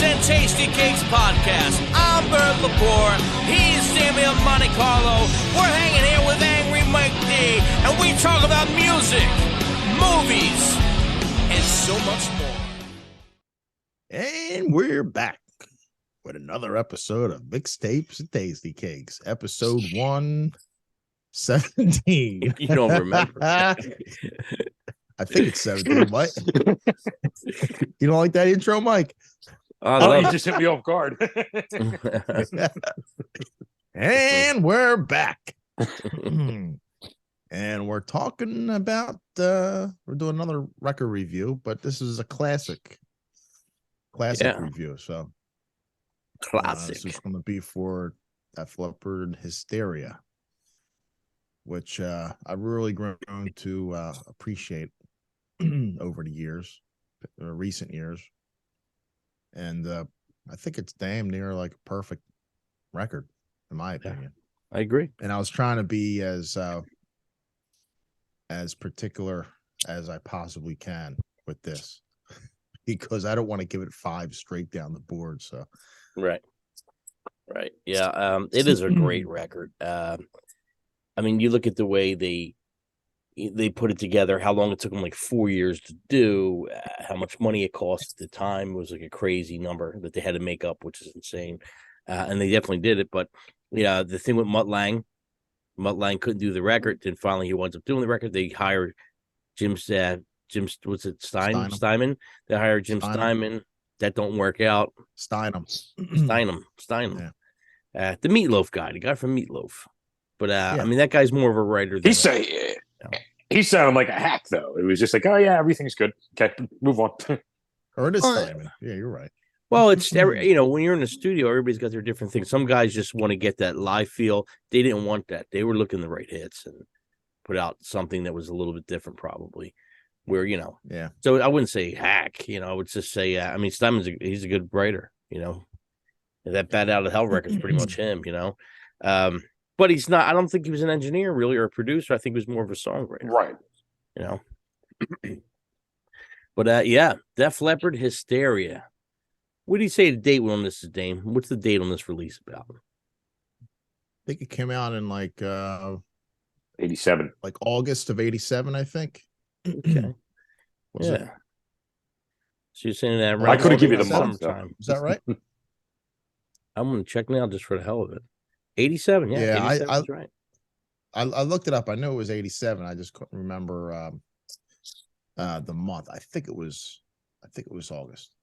and Tasty Cakes podcast. I'm Bert Lepore. He's Samuel Monte Carlo. We're hanging here with Angry Mike D, and we talk about music, movies, and so much more. And we're back with another episode of Mixtapes and Tasty Cakes, episode 117. You don't remember. I think it's 17, Mike. You don't like that intro, Mike? You just hit me off guard. And we're back. And we're talking about, we're doing another record review, but this is a classic review. So, this is going to be for Leppard, Hysteria, which I've really grown to appreciate over the years, recent years. And I think it's damn near like a perfect record, in my opinion. I agree. And I was trying to be as particular as I possibly can with this, because I don't want to give it 5 straight down the board. So, right. Yeah, it is a great record. I mean, you look at the way they put it together, how long it took them, like 4 years to do, how much money it cost at the time. It was like a crazy number that they had to make up, which is insane. And they definitely did it. But yeah, the thing with Mutt Lange couldn't do the record. Then finally he winds up doing the record. They hired Steinman. They hired Jim Steinman. That don't work out. Steinem. Yeah. The Meatloaf guy, the guy from Meatloaf. But I mean, that guy's more of a writer than He sounded like a hack, though. It was just like, oh yeah, everything's good. Okay, move on. Or it is Steinman. Yeah, you're right. Well, it's when you're in the studio, everybody's got their different things. Some guys just want to get that live feel. They didn't want that. They were looking the right hits and put out something that was a little bit different, probably. Where yeah. So I wouldn't say hack. I would just say, I mean, Steinman's he's a good writer. That Bat Out of Hell record's pretty much him. But he's not. I don't think he was an engineer really or a producer. I think he was more of a songwriter. Right. But yeah, Def Leppard, Hysteria. What do you say the date on this is, Dame? What's the date on this release about? I think it came out in like 87. Like August of 87, I think. Okay. Was it? So you're saying that I couldn't give you the month. Is that right? I'm going to check now just for the hell of it. 87, yeah. 87 is right. I looked it up. I knew it was 87. I just couldn't remember the month. I think it was August.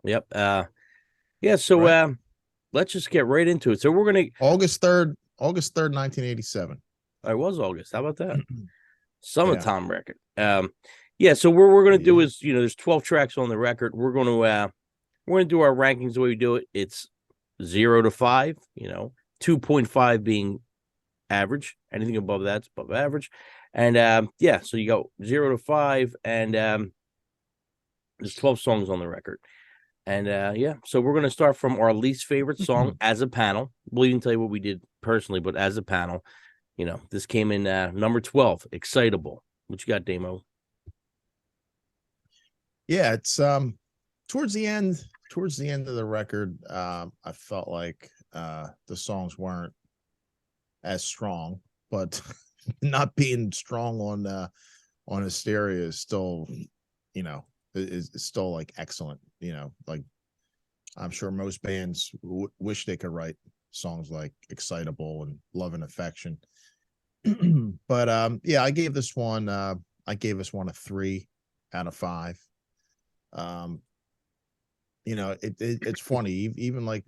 Yep. Yeah, so right. Let's just get right into it. So we're going to August 3rd, 1987. It was August. How about that? Summertime record. Yeah, so what we're going to do is, there's 12 tracks on the record. We're going to do our rankings the way we do it. It's 0 to 5, 2.5 being average. Anything above that's above average. And so you go 0 to 5, and there's 12 songs on the record. And so we're going to start from our least favorite song as a panel. We'll even tell you what we did personally, but as a panel, this came in number 12, Excitable. What you got, Damo? Yeah, it's towards the end of the record, I felt like the songs weren't as strong, but not being strong on Hysteria is still, is still like excellent. Like I'm sure most bands wish they could write songs like Excitable and Love and Affection. But I gave this one a 3 out of 5. It's funny, even like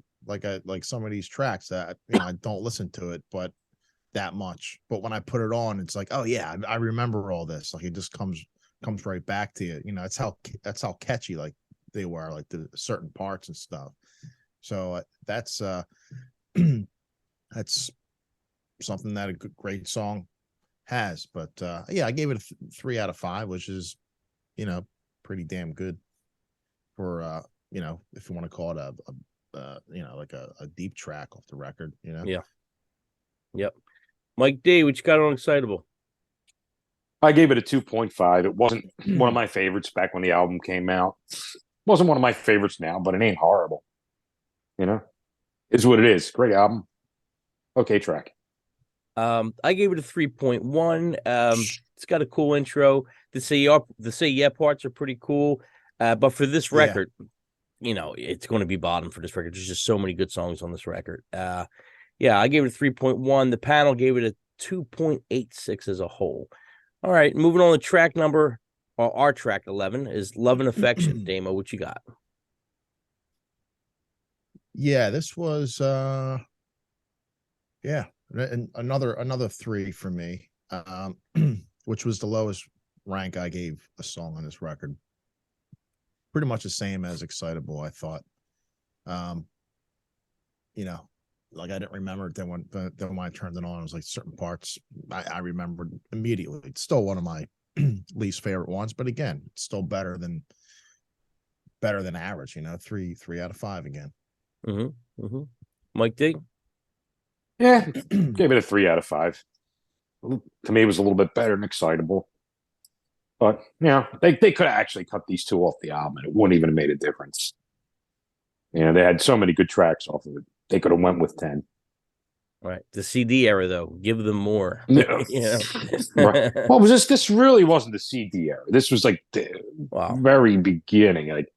some of these tracks that I don't listen to it but that much, but when I put it on, it's like, oh yeah, I remember all this. Like it just comes right back to you. That's how catchy like they were, like the certain parts and stuff. So that's something that a great song has. But I gave it a 3 out of 5, which is pretty damn good for if you want to call it like a deep track off the record. Yeah. Yep. Mike D, what you got on Excitable? I gave it a 2.5. It wasn't one of my favorites back when the album came out. Wasn't one of my favorites now, but it ain't horrible. You know, it's what it is. Great album. Okay, track. I gave it a 3.1. It's got a cool intro. The say yeah parts are pretty cool. But for this record, it's going to be bottom for this record. There's just so many good songs on this record. I gave it a 3.1. The panel gave it a 2.86 as a whole. All right, moving on to track number, or our track 11 is Love and Affection. Damo, what you got? Yeah, this was another 3 for me, which was the lowest rank I gave a song on this record. Pretty much the same as Excitable, I thought. Like I didn't remember it then when I turned it on. It was like certain parts I remembered immediately. It's still one of my least favorite ones, but again, it's still better than average. 3 out of 5 again. Mike D. Yeah, gave it a 3 out of 5. To me, it was a little bit better than Excitable. But, they could have actually cut these two off the album, and it wouldn't even have made a difference. They had so many good tracks off of it. They could have went with 10. Right. The CD era, though, give them more. Right. Well, was this? This really wasn't the CD era. This was like the very beginning. Like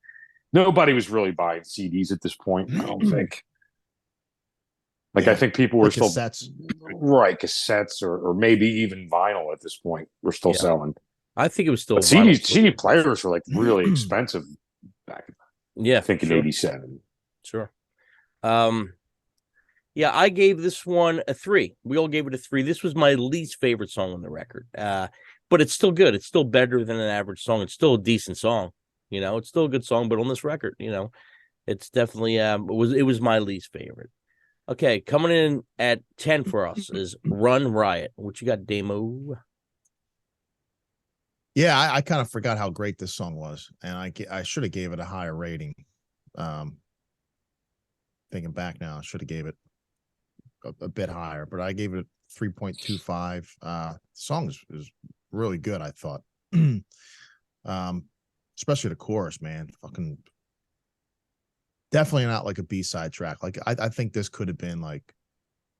nobody was really buying CDs at this point. I don't think. I think people were still cassettes, or maybe even vinyl at this point. We're still selling. I think it was still CD players were like really expensive back. Yeah, I think in '87. Sure. I gave this one a 3. We all gave it a 3. This was my least favorite song on the record. But it's still good. It's still better than an average song. It's still a decent song. It's still a good song, but on this record, it's definitely it was my least favorite. Okay, coming in at 10 for us is Run Riot. What you got, Damo? Yeah, I kind of forgot how great this song was, and I should have gave it a higher rating. Thinking back now, I should have gave it a bit higher, but I gave it 3.25. The song is really good, I thought. Especially the chorus, man. Fucking definitely not like a B-side track. Like I think this could have been like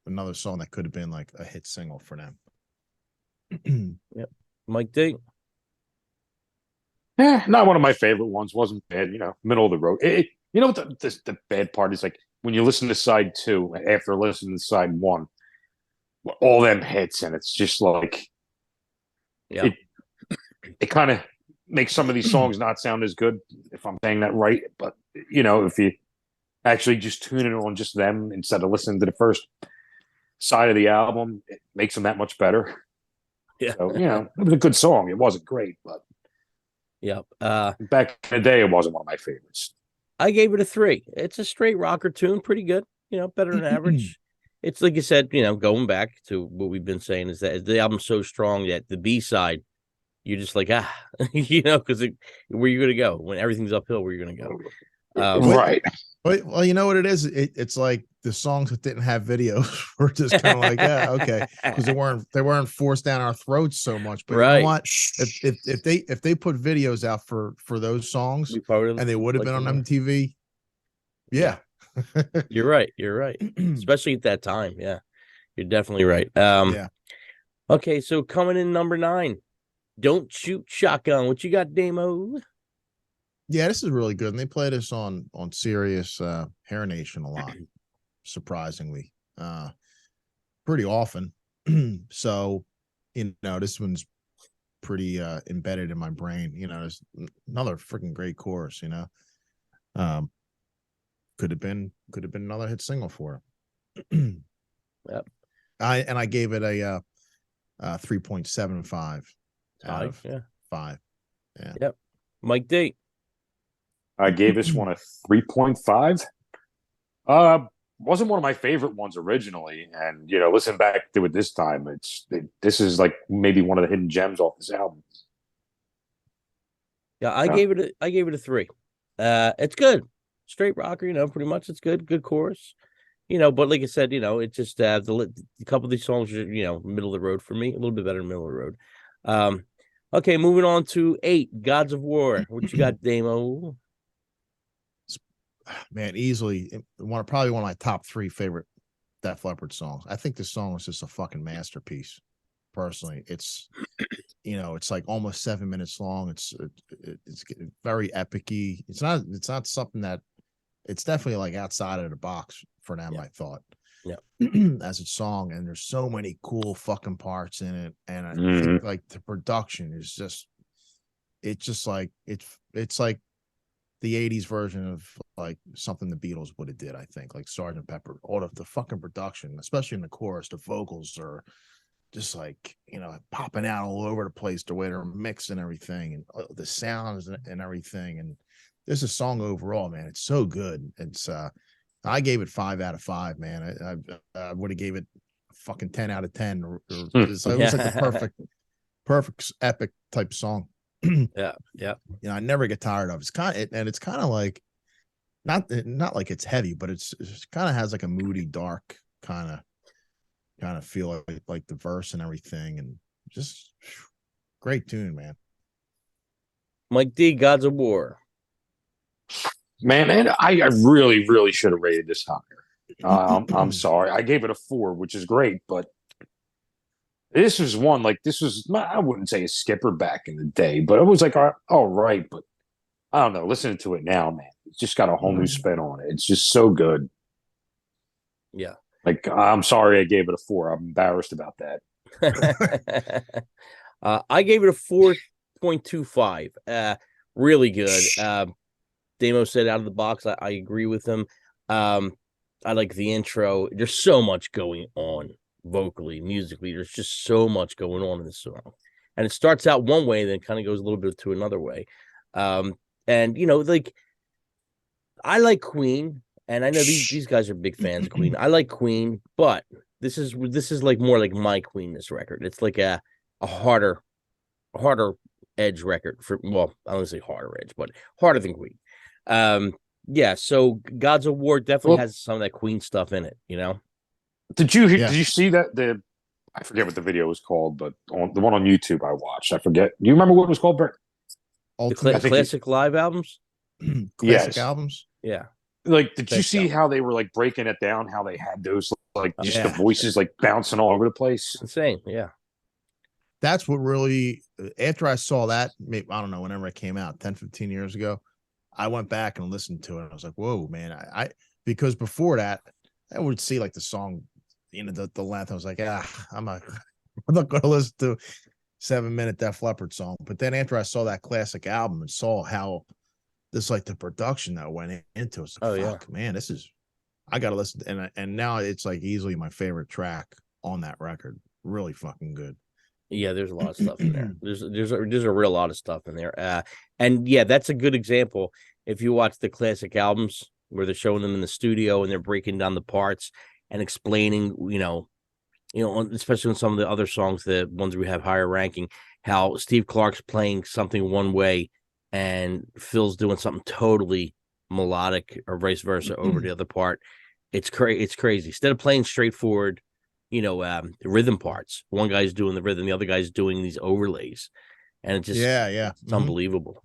another song that could have been like a hit single for them. Yep. Mike D. Not one of my favorite ones. Wasn't bad, middle of the road. What the bad part is, like when you listen to side 2 after listening to side 1, all them hits, and it's just like it kind of makes some of these songs not sound as good, if I'm saying that right. But if you actually just tune in on just them instead of listening to the first side of the album, it makes them that much better. Yeah. So, it was a good song. It wasn't great, but back in the day, it wasn't one of my favorites. I gave it a 3. It's a straight rocker tune, pretty good. Better than average. It's like you said, going back to what we've been saying is that the album's so strong that the B side, you're just like, because where you gonna go when everything's uphill? Where you gonna go? Right. Well, you know what it is? It's like the songs that didn't have videos were just kind of like, okay, because they weren't forced down our throats so much. But you know what? If they put videos out for those songs and they would have been on MTV, yeah. You're right. Especially at that time. Yeah, you're definitely right. Okay, so coming in number 9, Don't Shoot Shotgun. What you got, Damo? Yeah, this is really good. And they play this on Sirius Hair Nation a lot, surprisingly. Pretty often. So, this one's pretty embedded in my brain. There's another freaking great chorus, could have been another hit single for it. Yep. I gave it a 3.75 out of 5. Yeah. Yep. Mike D. I gave this one a 3.5. Wasn't one of my favorite ones originally, and listen back to it this time, this is like maybe one of the hidden gems off this album. Yeah, I gave it a 3. It's good, straight rocker. Pretty much it's good chorus. But like I said, it just a couple of these songs are middle of the road for me, a little bit better than middle of the road. Okay, moving on to 8, Gods of War. What you got, Damo? Man, easily probably one of my top 3 favorite Def Leppard songs. I think this song is just a fucking masterpiece. Personally, it's it's like almost 7 minutes long. It's very epic-y. It's not something that it's definitely like outside of the box for them. I thought, as a song, and there's so many cool fucking parts in it, and I think like the production is it's like the 80s version of like something the Beatles would have did. I think like Sgt. Pepper, all of the fucking production, especially in the chorus, the vocals are just like popping out all over the place, the way they're mixing everything, and the sounds and everything. And this is song overall, man, it's so good. It's I gave it 5 out of 5, man. I would have gave it fucking 10 out of 10. It was like the perfect epic type song. Yeah. I never get tired of it. It's kind of like not like it's heavy, but it's kind of has like a moody, dark kind of feel, like the verse and everything, and just great tune, man. Mike D, Gods of War. Man, and I really, really should have rated this higher. I'm sorry. I gave it a 4, which is great, but this was I wouldn't say a skipper back in the day, but it was like, all right, but I don't know. Listening to it now, man, it's just got a whole new spin on it. It's just so good. Yeah. Like, I'm sorry I gave it a 4. I'm embarrassed about that. I gave it a 4.25. Really good. Damo said out of the box. I agree with him. I like the intro. There's so much going on vocally, musically. There's just so much going on in this song. And it starts out one way, then kind of goes a little bit to another way. And, like, I like Queen. And I know these guys are big fans of Queen. I like Queen, but this is like more like my Queen, this record. It's like a harder edge record for, well, I don't want to say harder edge, but harder than Queen. So Gods of War definitely has some of that Queen stuff in it, Did you see that I forget what the video was called, but the one on YouTube I watched, I forget. Do you remember what it was called, Brett? The classic live albums? Classic albums? Yeah. Like, did you see how they were like breaking it down? How they had those like just the voices like bouncing all over the place? Insane, yeah. That's what really. After I saw that, maybe, I don't know, whenever it came out, 10, 15 years ago, I went back and listened to it. And I was like, whoa, man! Because before that, I would see like the song, the length. I was like, I'm not going to listen to 7-minute Def Leppard song. But then after I saw that classic album and saw how this, like, the production that went into it, like, fuck, man, I got to listen. And now it's like easily my favorite track on that record. Really fucking good. Yeah, there's a lot of stuff in there. There's a real lot of stuff in there. And yeah, that's a good example. If you watch the classic albums where they're showing them in the studio and they're breaking down the parts and explaining, especially on some of the other songs, the ones we have higher ranking, how Steve Clark's playing something one way and Phil's doing something totally melodic or vice versa over the other part. It's crazy. Instead of playing straightforward, rhythm parts, one guy's doing the rhythm, the other guy's doing these overlays, and it just it's unbelievable.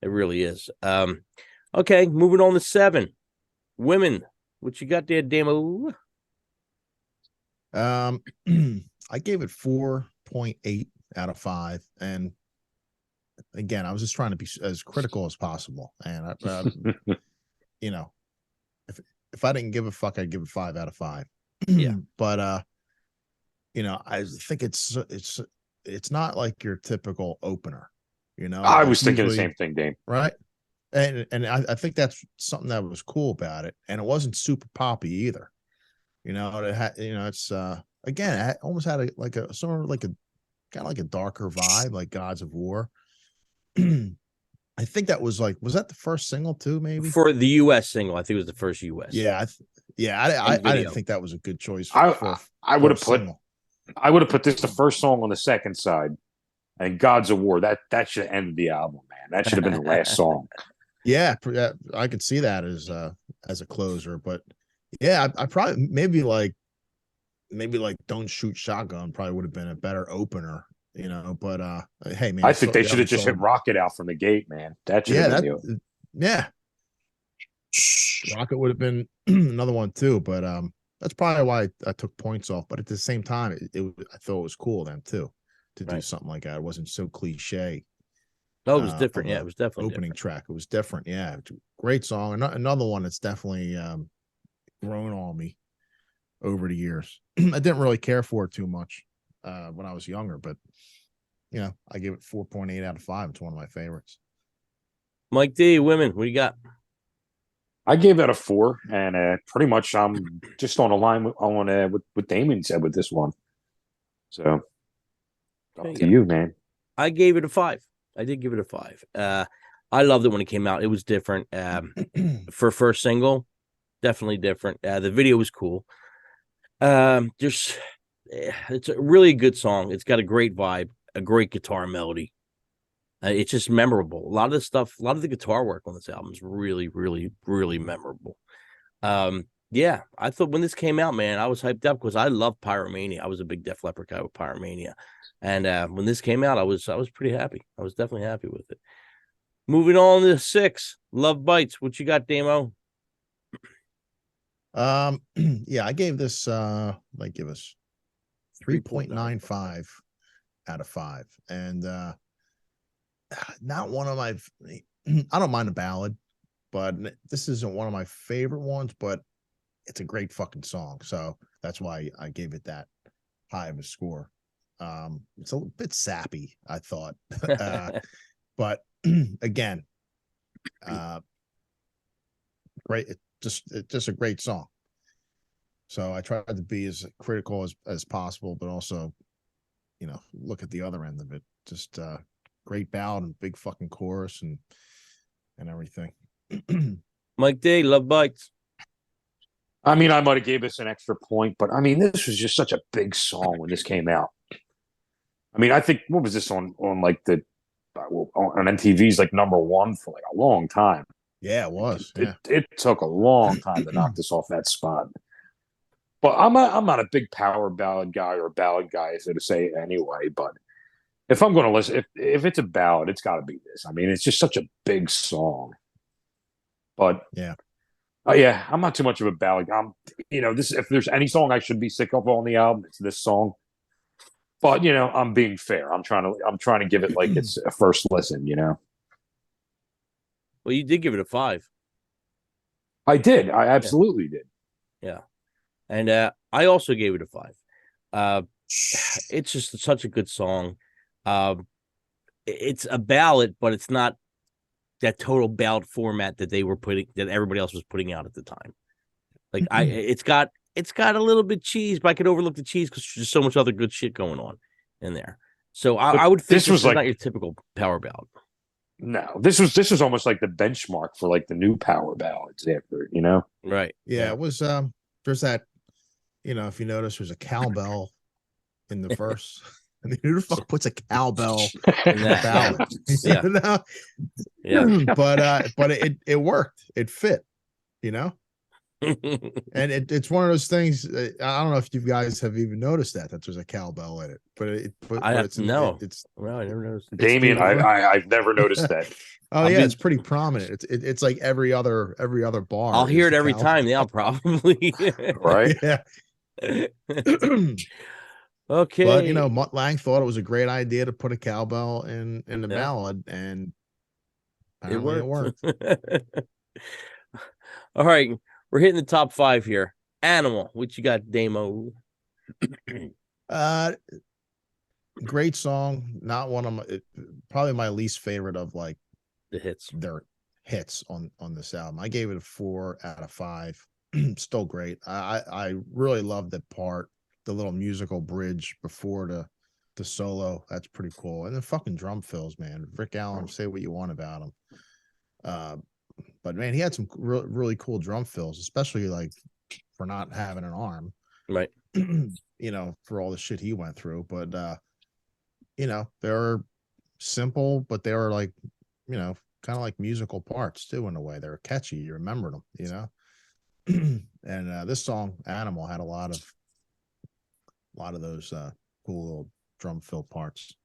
It really is. Okay, moving on to 7, Women. What you got there, Damo? I gave it 4.8 out of 5, and again, I was just trying to be as critical as possible. And if I didn't give a fuck, I'd give it 5 out of 5. Yeah, but I think it's not like your typical opener. I was thinking the same thing, Dame. Right. And I think that's something that was cool about it, and it wasn't super poppy either. It had, it's again, it almost had a sort of like a kind of like a darker vibe, like Gods of War. I think that was that the first single too? Maybe for the U.S. single, I think it was the first U.S. Yeah, I didn't think that was a good choice. I would have put this the first song on the second side, and Gods of War. That should end the album, man. That should have been the last song. Yeah, I could see that as a closer, but yeah, I probably maybe like Don't Shoot Shotgun probably would have been a better opener But hey, man, I think they the should other have just hit song, Rocket out from the gate, man. That should yeah, have been the yeah, Rocket would have been another one too, but that's probably why I took points off. But at the same time, I thought it was cool then too to do Right. something like that. It wasn't so cliche. No, it was different. Of Yeah, a it was definitely opening different. track. It was different. Yeah, great song. Another one that's definitely grown on me over the years. I didn't really care for it too much when I was younger, but I give it 4.8 out of 5. It's one of my favorites. Mike D, women, what do you got? I gave that a 4, and pretty much I'm just on a line with what Damien said with this one. So up to you, man. I gave it a 5. I did give it a 5. I loved it when it came out. It was different. For first single, definitely different. The video was cool. It's a really good song. It's got a great vibe, a great guitar melody. It's just memorable. A lot of the guitar work on this album is really, really, really memorable. Yeah, I thought when this came out, man, I was hyped up because I love Pyromania. I was a big Def Leppard guy with Pyromania, and when this came out, I was pretty happy. I was definitely happy with it. Moving on to 6, Love Bites. What you got, Damo? Yeah, I gave this give us 3.95 out of 5, and not one of my. I don't mind a ballad, but this isn't one of my favorite ones. But it's a great fucking song, so that's why I gave it that high of a score. It's a bit sappy, I thought, but again, great. It's just a great song. So I tried to be as critical as possible, but also, look at the other end of it. Just great ballad and big fucking chorus and everything. Mike D, Love Bites. I mean, I might have gave this an extra point, but I mean, this was just such a big song when this came out. I mean, I think what was this on like on MTV's like #1 for like a long time. Yeah, it was. It took a long time to knock this off that spot. But I'm not a big power ballad guy or ballad guy, so to say anyway. But if I'm going to listen, if it's a ballad, it's got to be this. I mean, it's just such a big song. But yeah, I'm not too much of a ballad. This if there's any song I should be sick of on the album, it's this song. But I'm being fair. I'm trying to give it like it's a first listen. Well, you did give it a 5. I did. I absolutely did. Yeah. And I also gave it a 5. It's just such a good song. It's a ballad, but it's not that total ballad format that everybody else was putting out at the time. Like it's got a little bit cheese, but I could overlook the cheese because there's just so much other good shit going on in there. So I would think this was like not your typical power ballad. No, this was almost like the benchmark for like the new power ballads after, Right. Yeah, it was there's that, if you notice there's a cowbell in the verse. I mean, who the fuck puts a cowbell in that ballad? Yeah. But it worked. It fit, and it's one of those things. I don't know if you guys have even noticed that there's a cowbell in it, but it's no. Well, I never noticed. Damien, I've never noticed that. Oh yeah, it's pretty prominent. It's like every other bar. I'll hear it every time now, probably. Right? Yeah. Okay. But Mutt Lang thought it was a great idea to put a cowbell in the ballad, and it worked. All right, we're hitting the top 5 here. Animal, what you got, Damo? Great song. Not one of probably my least favorite of like the hits. Their hits on this album. I gave it a 4 out of 5. Still great. I really love that part, the little musical bridge before the solo. That's pretty cool. And the fucking drum fills, man. Rick Allen, say what you want about him. But man, he had some really cool drum fills, especially like for not having an arm. Right. For all the shit he went through. But they were simple, but they were like, kind of like musical parts too, in a way. They were catchy. You remember them, and this song Animal had a lot of those cool little drum fill parts.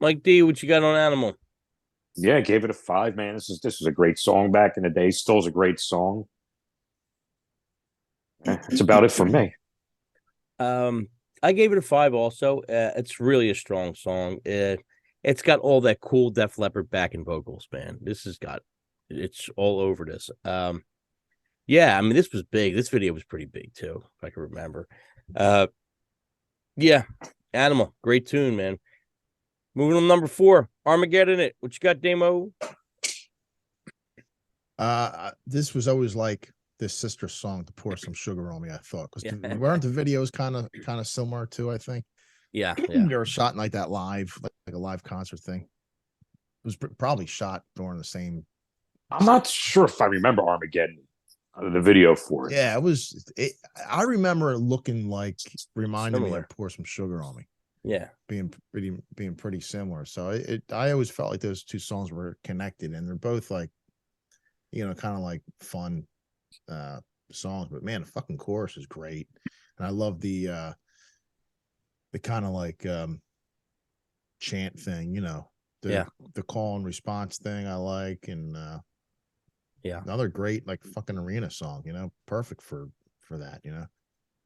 Mike D, what you got on Animal? Yeah, I gave it a 5, man. This was a great song back in the day. Still is a great song. That's about it for me. I gave it a 5 also. It's really a strong song. It's got all that cool Def Leppard backing vocals, man. It's all over this. Yeah, I mean, this was big. This video was pretty big too, if I can remember. Yeah, Animal, great tune, man. Moving on, number 4, Armageddon It. What you got, Damo? This was always like this sister song to Pour Some Sugar on Me, I thought, because weren't the videos kind of similar too? I think. Yeah. They were shot in like that live, like a live concert thing. It was probably shot during the same. I'm not sure if I remember Armageddon, the video for it. Yeah, I remember it looking like, reminding me of Pour Some Sugar on Me. Yeah, being pretty similar. So I always felt like those two songs were connected, and they're both like, kind of like fun songs. But man, the fucking chorus is great, and I love the kind of like chant thing, the call and response thing I like, and another great like fucking arena song, perfect for that,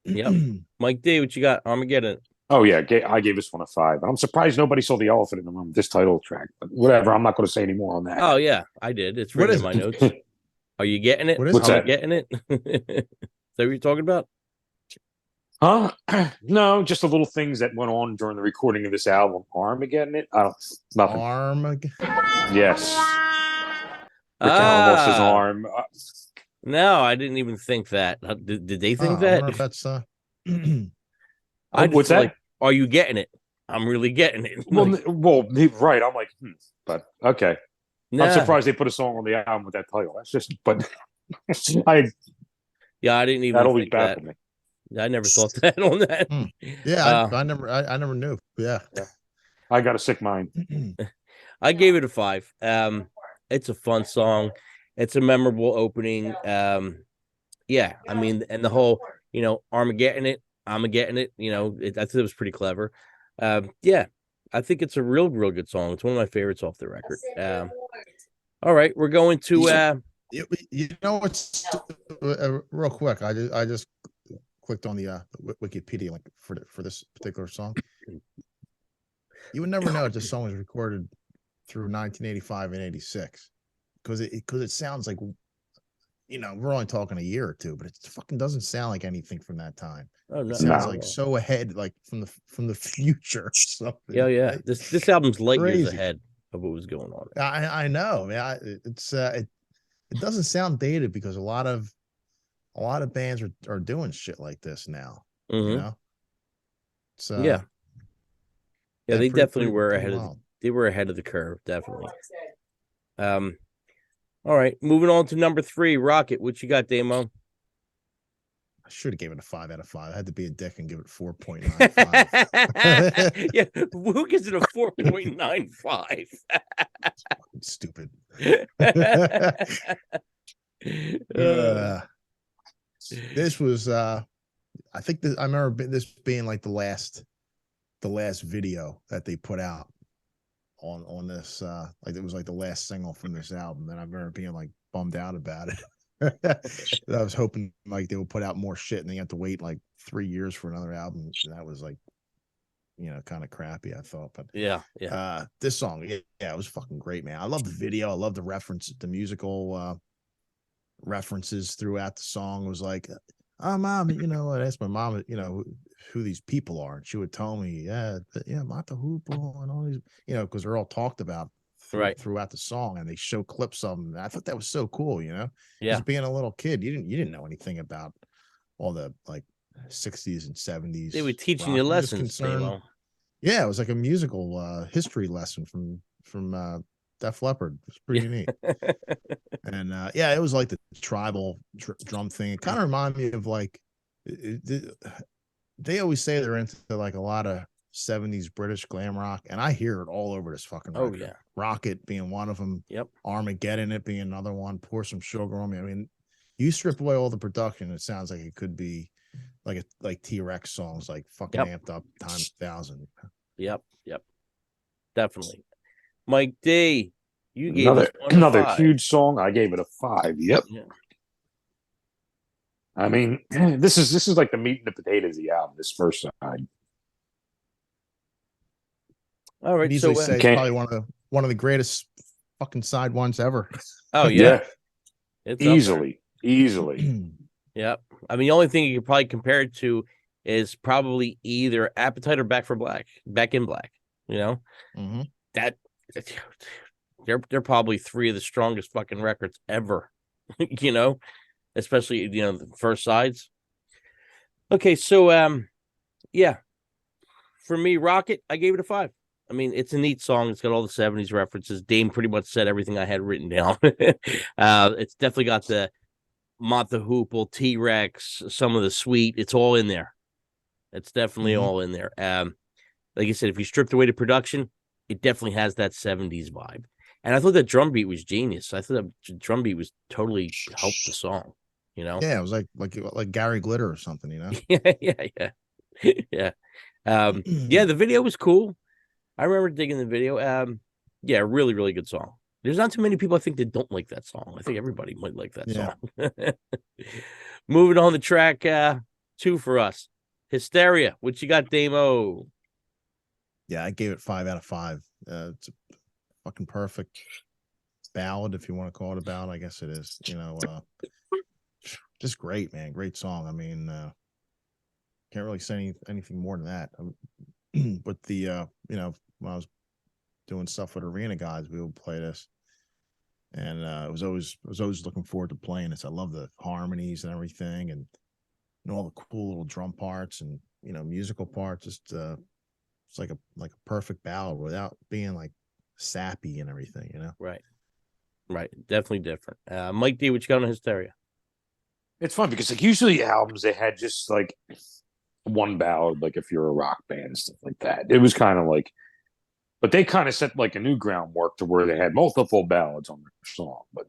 Yep. Mike D, what you got? Armageddon. Oh yeah, I gave this one a 5. I'm surprised nobody saw the elephant in the room, this title track, but whatever. I'm not going to say any more on that. Oh yeah, I did. It's written in my notes. Are you getting it? What's that? Getting it? Is that what you're talking about? No, just the little things that went on during the recording of this album. Armageddon It? Nothing. Armageddon. Yes. Rick Allen lost his arm. No, I didn't even think that. Did they think that? I wonder if that's What's that? Like, are you getting it? I'm really getting it. Right. I'm like, but okay. Nah. I'm surprised they put a song on the album with that title. That's just, but I didn't even. That always baffled me. I never thought that on that. Yeah, I never knew. Yeah. I got a sick mind. I gave it a 5. It's a fun song. It's a memorable opening. Yeah, I mean, and the whole, Armageddon It. I thought it was pretty clever. Yeah, I think it's a real good song. It's one of my favorites off the record. All right, we're going to. It's real quick. I just clicked on the Wikipedia link for this particular song. You would never know if this song was recorded through 1985 and 86 because it sounds like, we're only talking a year or two, but it fucking doesn't sound like anything from that time. Oh no, it sounds like so ahead, like from the future. Yeah. This album's light Crazy. Years ahead of what was going on. I know, man. It doesn't sound dated because a lot of bands are doing shit like this now. Mm-hmm. So yeah, they definitely were ahead of. They were ahead of the curve, definitely. All right, moving on to number 3, Rocket. What you got, Damo? I should have given it a 5 out of 5. I had to be a dick and give it 4.95. Yeah, who gives it a 4.95? Stupid. This was I think I remember this being like the last video that they put out on this, like it was like the last single from this album, and I remember being like bummed out about it. I was hoping like they would put out more shit, and they had to wait like 3 years for another album. That was like, kind of crappy, I thought. But yeah. This song, it was fucking great, man. I love the video. I love the musical references throughout the song. It was like, oh, Mom, I asked my mom, who these people are, and she would tell me, Mata Hoople and all these, because they're all talked about throughout the song, and they show clips of them. I thought that was so cool, Just being a little kid, you didn't know anything about all the like 60s and 70s. They were teaching you lessons. Yeah, it was like a musical history lesson from Def Leppard. It was pretty neat. And it was like the tribal drum thing. It kind of reminded me of like they always say they're into like a lot of 70s British glam rock, and I hear it all over this fucking record. Oh yeah, Rocket being one of them. Yep. Armageddon It being another one. Pour Some Sugar on Me. I mean, you strip away all the production, it sounds like it could be like T-Rex songs, like fucking amped up times 1,000. Yep. Definitely. Mike D, you gave us another 5. huge song. I gave it a 5. Yep. Yeah. I mean, this is like the meat and the potatoes of the album. This first side. All right. Easily So say it's probably one of the greatest fucking side ones ever. oh yeah, it's easily. Yeah. I mean, the only thing you could probably compare it to is probably either Appetite or Back in Black. You know, that they're probably 3 of the strongest fucking records ever. You know, especially the first sides. Okay, so yeah, for me, Rocket, I gave it a 5. I mean, it's a neat song. It's got all the 70s references. Dame pretty much said everything I had written down. It's definitely got the Mott the Hoople, T-Rex, some of the Sweet. It's all in there. It's definitely all in there. Like I said, if you stripped away the production, it definitely has that 70s vibe. And I thought that drum beat was genius. I thought that drum beat was totally helped the song. Yeah, it was like Gary Glitter or something. Yeah. Yeah, the video was cool. I remember digging the video. Yeah, really, really good song. There's not too many people I think that don't like that song. I think everybody might like that song. Moving on to track 2 for us. Hysteria. What you got, Damo? Yeah, I gave it 5 out of 5. It's a fucking perfect ballad, if you want to call it a ballad. I guess it is. Just great, man. Great song. I mean, can't really say anything more than that. But the when I was doing stuff with Arena guys, we would play this, and I was always looking forward to playing this. I love the harmonies and everything, and all the cool little drum parts and musical parts. Just it's like a perfect ballad without being like sappy and everything. Right. Definitely different. Mike D, what you got on Hysteria? It's fun because like usually albums they had just like one ballad, like if you're a rock band and stuff like that. It was kind of like, but they kind of set like a new groundwork to where they had multiple ballads on their song. But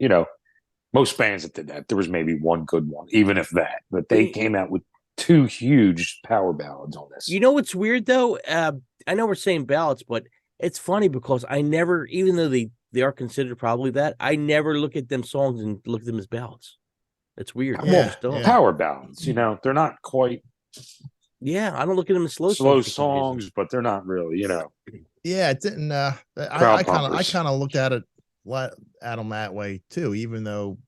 most bands that did that, there was maybe one good one, even if that. But they came out with 2 huge power ballads on this. You know what's weird though? I know we're saying ballads, but it's funny because I never, even though they are considered probably that, I never look at them songs and look at them as ballads. It's weird. Power ballads, they're not quite. Yeah, I don't look at them as slow songs, but they're not really, Yeah, it didn't. I kind of looked at them that way too, even though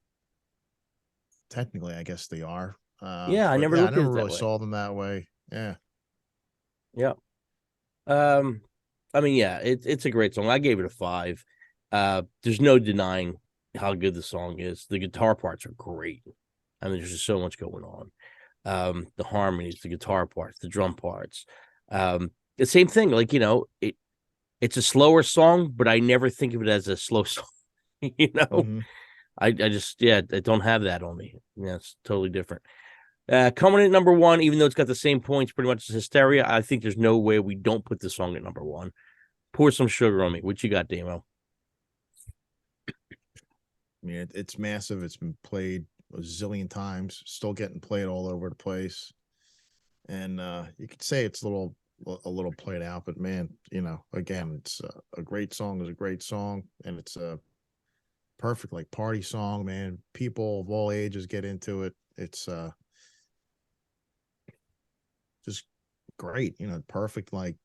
technically, I guess they are. I never really saw them that way. Yeah. I mean, yeah, it's a great song. I gave it a 5. There's no denying how good the song is. The guitar parts are great. I mean, there's just so much going on. The harmonies, the guitar parts, the drum parts. The same thing, like, it's a slower song, but I never think of it as a slow song. I just, I don't have that on me. Yeah, it's totally different. Coming in at number 1, even though it's got the same points pretty much as Hysteria, I think there's no way we don't put the song at number 1. Pour Some Sugar on Me. What you got, Damo? I mean, it's massive. It's been played a zillion times, still getting played all over the place. And you could say it's a little played out, but man, again, it's a great song. It's a great song, and it's a perfect like party song, man. People of all ages get into it. It's just great, perfect like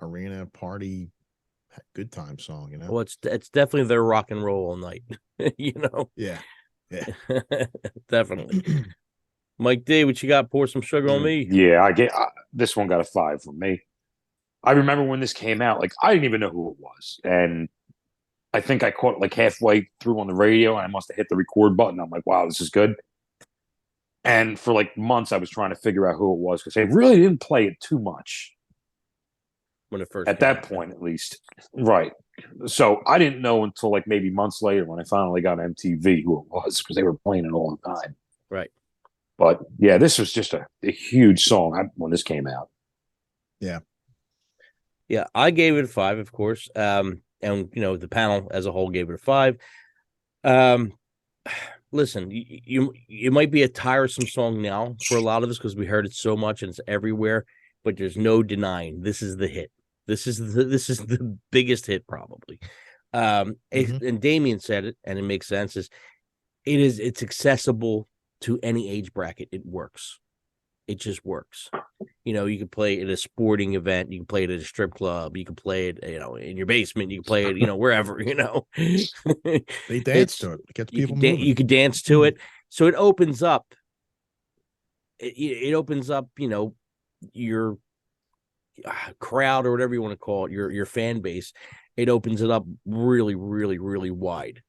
arena party good time song. Well, it's definitely their rock and roll all night. Yeah Definitely. Mike D, what you got? Pour Some Sugar on Me. Yeah, this one got a 5 from me. I remember when this came out, like I didn't even know who it was, and I think I caught it like halfway through on the radio, and I must have hit the record button. I'm like, wow, this is good. And for like months, I was trying to figure out who it was because they really didn't play it too much when it first at that point, at least, right? So I didn't know until like maybe months later when I finally got MTV who it was because they were playing it all the time. Right. But yeah, this was just a huge song when this came out. Yeah. Yeah, I gave it a 5, of course. And the panel as a whole gave it a 5. Listen, you might be a tiresome song now for a lot of us because we heard it so much and it's everywhere, but there's no denying this is the hit. This is the biggest hit probably. And Damien said it, and it makes sense. It's accessible to any age bracket. It works. It just works. You can play it at a sporting event. You can play it at a strip club. You can play it, in your basement. You can play it, wherever. They dance to it. It gets people moving. You can dance to it. So it opens up. It opens up, your crowd or whatever you want to call it, your fan base. It opens it up really, really, really wide.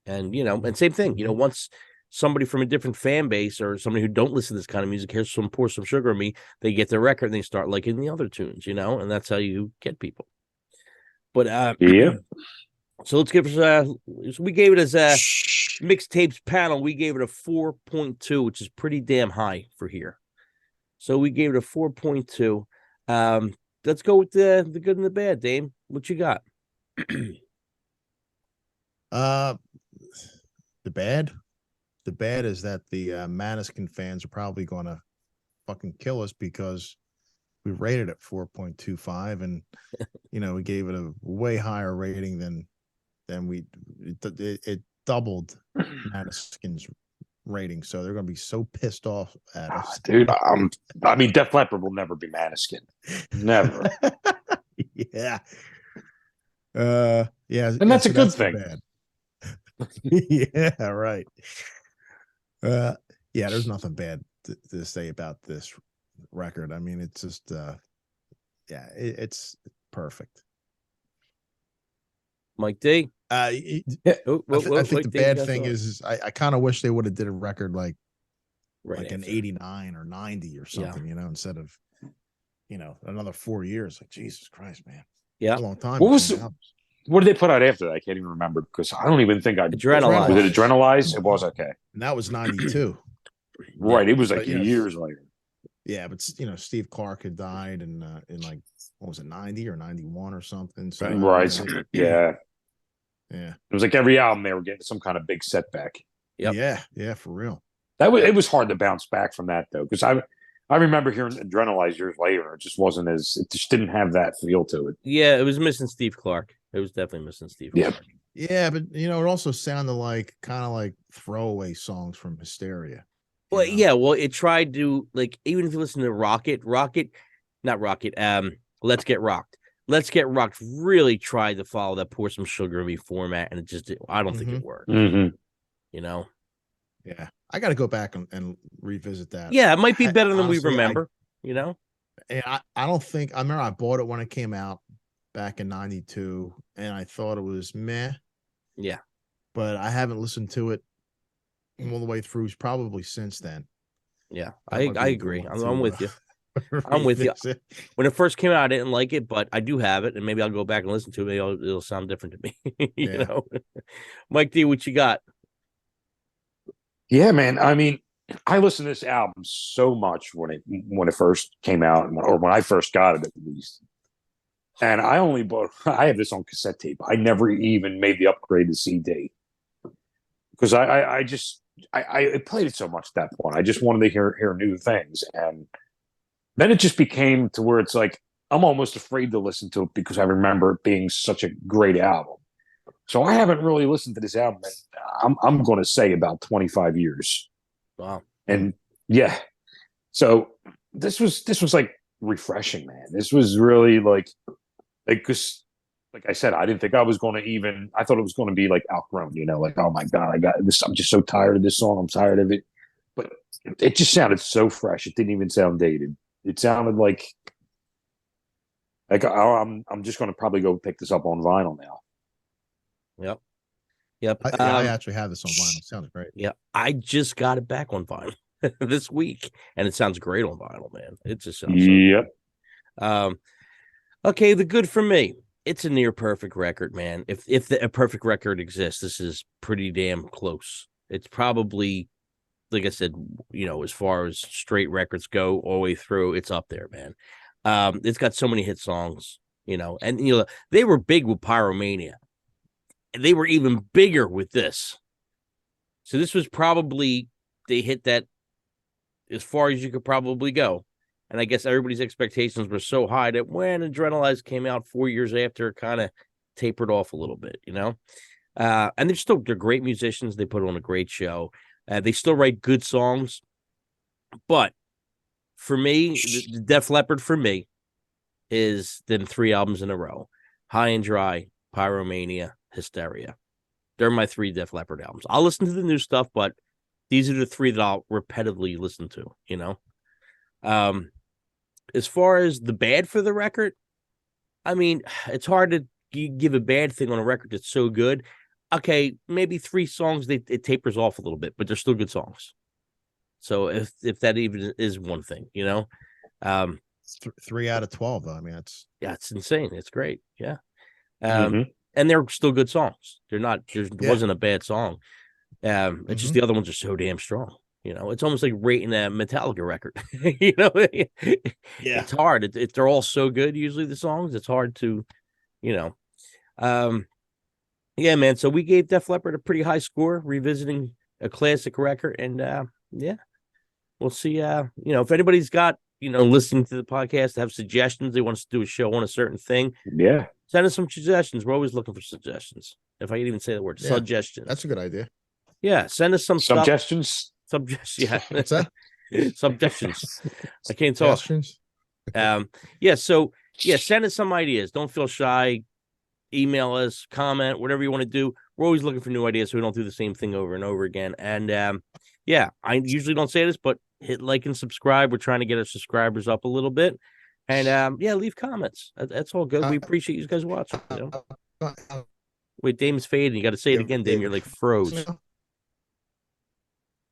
And and same thing. Once somebody from a different fan base or somebody who don't listen to this kind of music hears Pour Some Sugar on Me, they get their record and they start liking the other tunes, and that's how you get people. But yeah. So let's give us we gave it as a mixtapes panel. We gave it a 4.2, which is pretty damn high for here. So we gave it a 4.2. Let's go with the good and the bad, Dame. What you got? The bad is that the Maneskin fans are probably going to fucking kill us because we rated it 4.25, and we gave it a way higher rating than it doubled Maneskin's rating. So they're going to be so pissed off at us, dude. Def Leppard will never be Maneskin, never. Yeah. Yeah, and that's a good thing. Yeah, right. Yeah, there's nothing bad to say about this record. I mean, it's just it's perfect. Mike D. I think the bad thing is I kind of wish they would have did a record like an 89 or 90 or something, instead of another 4 years. Like, Jesus Christ, man. Yeah, a long time. What did they put out after that? I can't even remember because I don't even think I Adrenalize. Was it Adrenalize? It was okay. And that was 92. Right. It was like years later. Yeah, but Steve Clark had died in like, what was it, 90 or 91 or something? So right. Yeah. Yeah. It was like every album they were getting some kind of big setback. Yep. Yeah, for real. It was hard to bounce back from that though, because I remember hearing Adrenalize years later. It just didn't have that feel to it. Yeah, it was missing Steve Clark. It was definitely missing Steve Clark. Yeah, but it also sounded like kind of like throwaway songs from Hysteria. Well, yeah, it tried to, like, even if you listen to not Rocket, Let's Get Rocked. Let's Get Rocked really tried to follow that Pour Some Sugar on Me format, and it just I don't think it worked. Mm-hmm. Yeah, I got to go back and revisit that. Yeah, it might be better than we remember. And I don't think I remember I bought it when it came out back in 92, and I thought it was meh. Yeah, but I haven't listened to it all the way through. Probably since then. Yeah, I agree. I'm with you. I'm with you. When it first came out, I didn't like it, but I do have it, and maybe I'll go back and listen to it. Maybe it'll sound different to me. you know, Mike D, what you got? Yeah, man. I mean, I listened to this album so much when it first came out, or when I first got it, at least. And I have this on cassette tape. I never even made the upgrade to CD because I played it so much at that point. I just wanted to hear new things, and then it just became to where it's like I'm almost afraid to listen to it because I remember it being such a great album. So I haven't really listened to this album in, I'm going to say about 25 years. Wow. And yeah, so this was like refreshing, man. This was really like because like I said, I didn't think I was going to I thought it was going to be like outgrown, like, oh my God, I got this. I'm just so tired of this song. I'm tired of it. But it just sounded so fresh. It didn't even sound dated. It sounded like I'm just going to probably go pick this up on vinyl now. Yep. I actually have this on vinyl. It sounds great. Yeah, I just got it back on vinyl this week, and it sounds great on vinyl, man. It just sounds yep. Okay, the good for me. It's a near perfect record, man. If a perfect record exists, this is pretty damn close. It's probably, like I said, as far as straight records go all the way through, it's up there, man. It's got so many hit songs, and they were big with Pyromania. They were even bigger with this. So this was probably, they hit that as far as you could probably go. And I guess everybody's expectations were so high that when Adrenalize came out 4 years after, it kind of tapered off a little bit, and they're great musicians. They put on a great show. They still write good songs. But for me, the Def Leppard for me is then 3 albums in a row: High and Dry, Pyromania, Hysteria. They're my 3 Def Leppard albums. I'll listen to the new stuff, but these are the 3 that I'll repetitively listen to, As far as the bad for the record, I mean, it's hard to give a bad thing on a record that's so good. Okay, maybe 3 songs, it tapers off a little bit, but they're still good songs. So if that even is one thing, 3 out of 12, though. I mean, it's insane. It's great. Yeah. And they're still good songs. There wasn't a bad song. It's just the other ones are so damn strong. It's almost like rating a Metallica record. It's hard. They're all so good. Usually the songs, it's hard to, yeah, man. So we gave Def Leppard a pretty high score, revisiting a classic record, and we'll see. If anybody's got listening to the podcast, have suggestions, they want us to do a show on a certain thing. Yeah, send us some suggestions. We're always looking for suggestions. If I can even say the word suggestions, that's a good idea. Yeah, send us some suggestions. Yeah, what's that? Suggestions. I can't talk. So send us some ideas. Don't feel shy. Email us, comment, whatever you want to do. We're always looking for new ideas so we don't do the same thing over and over again. And I usually don't say this, but hit like and subscribe. We're trying to get our subscribers up a little bit. And leave comments. That's all good. We appreciate you guys watching. Wait, Dame's fading. You got to say it again, Dame. You're like froze.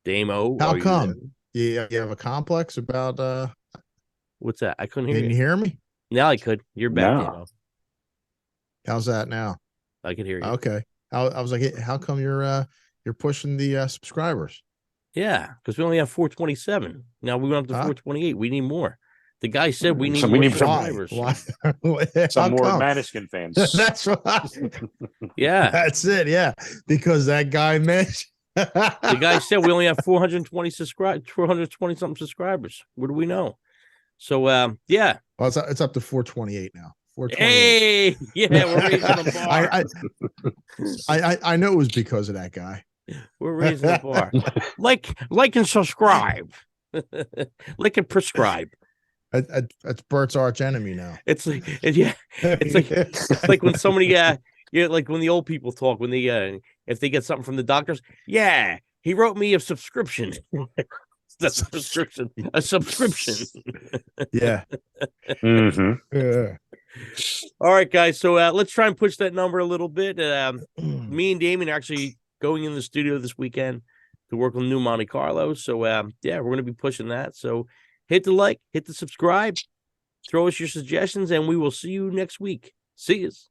Dame-o. How come? You have a complex about what's that? I couldn't hear you. Can you hear me? Now I could. You're back, No. Dame-o. How's that now? I can hear you. Okay. I was like, how come you're pushing the subscribers? Yeah, because we only have 427. Now we went up to 428. We need more. The guy said we need more need subscribers. Why? Some more Maniskin fans. That's right. Yeah. That's it. Yeah. Because that guy mentioned. The guy said we only have 420 something subscribers. What do we know? So Well, it's up to 428 now. 428. Hey, yeah, we're raising the bar. I know it was because of that guy. We're raising the bar. Like and subscribe. Like and prescribe. That's Bert's arch enemy now. It's like it's like when somebody like when the old people talk, when they if they get something from the doctors, he wrote me a subscription. That's a subscription. A subscription. Yeah. Yeah. All right, guys. So let's try and push that number a little bit. Me and Damien are actually going in the studio this weekend to work on new Monte Carlo. So we're going to be pushing that. So hit the like, hit the subscribe, throw us your suggestions, and we will see you next week. See yous.